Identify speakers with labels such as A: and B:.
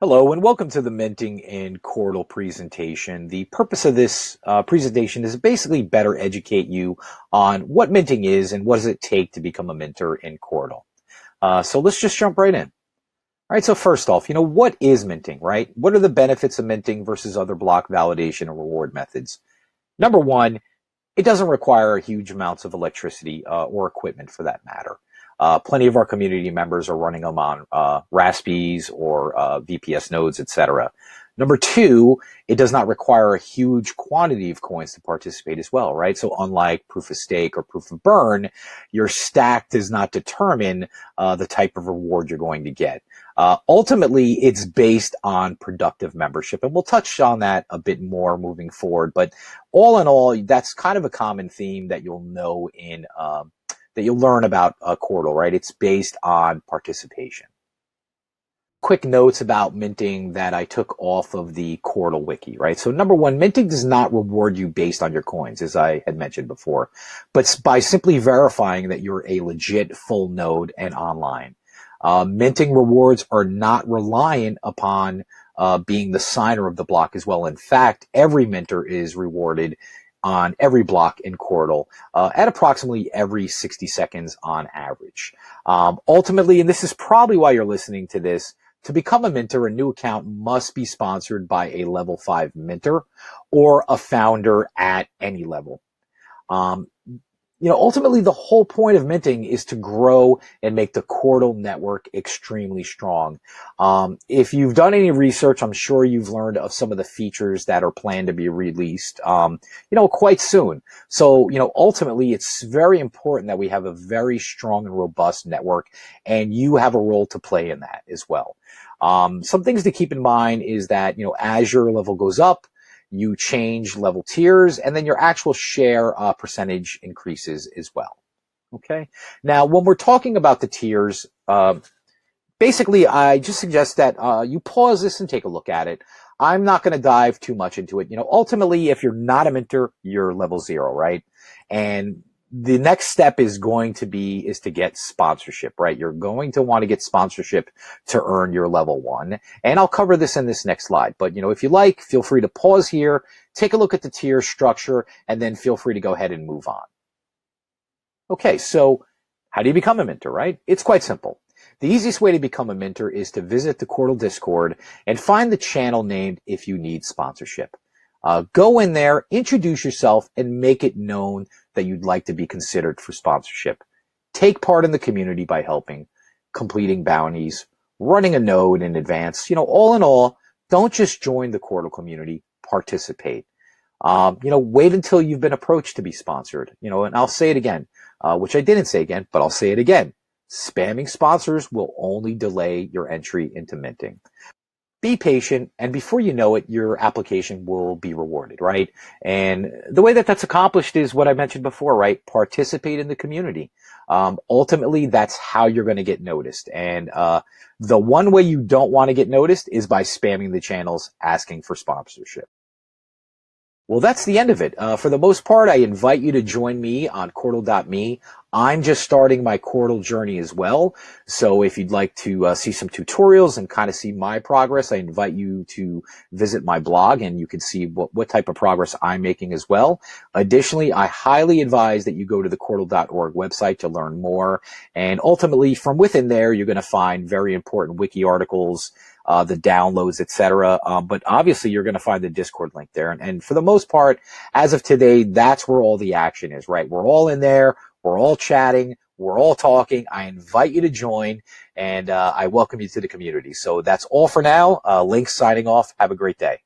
A: Hello and welcome to the Minting in Quartal presentation. The purpose of this presentation is to basically better educate you on what minting is and what does it take to become a minter in Quartal. So let's just jump right in. All right, so first off, what is minting, right? What are the benefits of minting versus other block validation and reward methods? Number one, it doesn't require huge amounts of electricity or equipment for that matter. Plenty of our community members are running them on Raspis or VPS nodes, etc. Number two, it does not require a huge quantity of coins to participate as well, right? So unlike proof of stake or proof of burn, your stack does not determine the type of reward you're going to get. Ultimately, it's based on productive membership, and we'll touch on that a bit more moving forward. But all in all, that's kind of a common theme that you'll know in that you'll learn about Quartal, right? It's based on participation. Quick notes about minting that I took off of the Quartal wiki, right? So number one, minting does not reward you based on your coins, as I had mentioned before, but by simply verifying that you're a legit full node and online. Minting rewards are not reliant upon being the signer of the block as well. In fact, every minter is rewarded on every block in Quartal at approximately every 60 seconds on average. Ultimately, and this is probably why you're listening to this, to become a minter, a new account must be sponsored by a level 5 minter or a founder at any level. Ultimately, the whole point of minting is to grow and make the Quartal network extremely strong. If you've done any research, I'm sure you've learned of some of the features that are planned to be released, quite soon. So, ultimately, it's very important that we have a very strong and robust network, and you have a role to play in that as well. Some things to keep in mind is that, as your level goes up, you change level tiers, and then your actual share percentage increases as well. Okay. Now, when we're talking about the tiers, basically, I just suggest that you pause this and take a look at it. I'm not going to dive too much into it. Ultimately, if you're not a minter, you're level 0, right? And the next step is to get sponsorship, right? You're going to want to get sponsorship to earn your level 1. And I'll cover this in this next slide. But, if you like, feel free to pause here, take a look at the tier structure, and then feel free to go ahead and move on. Okay, so how do you become a minter, right? It's quite simple. The easiest way to become a minter is to visit the Quartal Discord and find the channel named If You Need Sponsorship. Go in there, introduce yourself, and make it known that you'd like to be considered for sponsorship. Take part in the community by helping, completing bounties, running a node in advance. All in all, don't just join the Quartal community, participate. Wait until you've been approached to be sponsored. And I'll say it again, which I didn't say again, but I'll say it again. Spamming sponsors will only delay your entry into minting. Be patient, and before you know it, your application will be rewarded, right? And the way that that's accomplished is what I mentioned before, right? Participate in the community. Ultimately, that's how you're going to get noticed. And the one way you don't want to get noticed is by spamming the channels asking for sponsorship. Well, that's the end of it. For the most part, I invite you to join me on Quartal.me. I'm just starting my Quartal journey as well. So if you'd like to see some tutorials and kind of see my progress, I invite you to visit my blog and you can see what type of progress I'm making as well. Additionally, I highly advise that you go to the Quartal.org website to learn more. And ultimately, from within there, you're going to find very important wiki articles, the downloads, etc. But obviously, you're going to find the Discord link there. And for the most part, as of today, that's where all the action is, right? We're all in there. We're all chatting. We're all talking. I invite you to join, and I welcome you to the community. So that's all for now. Link signing off. Have a great day.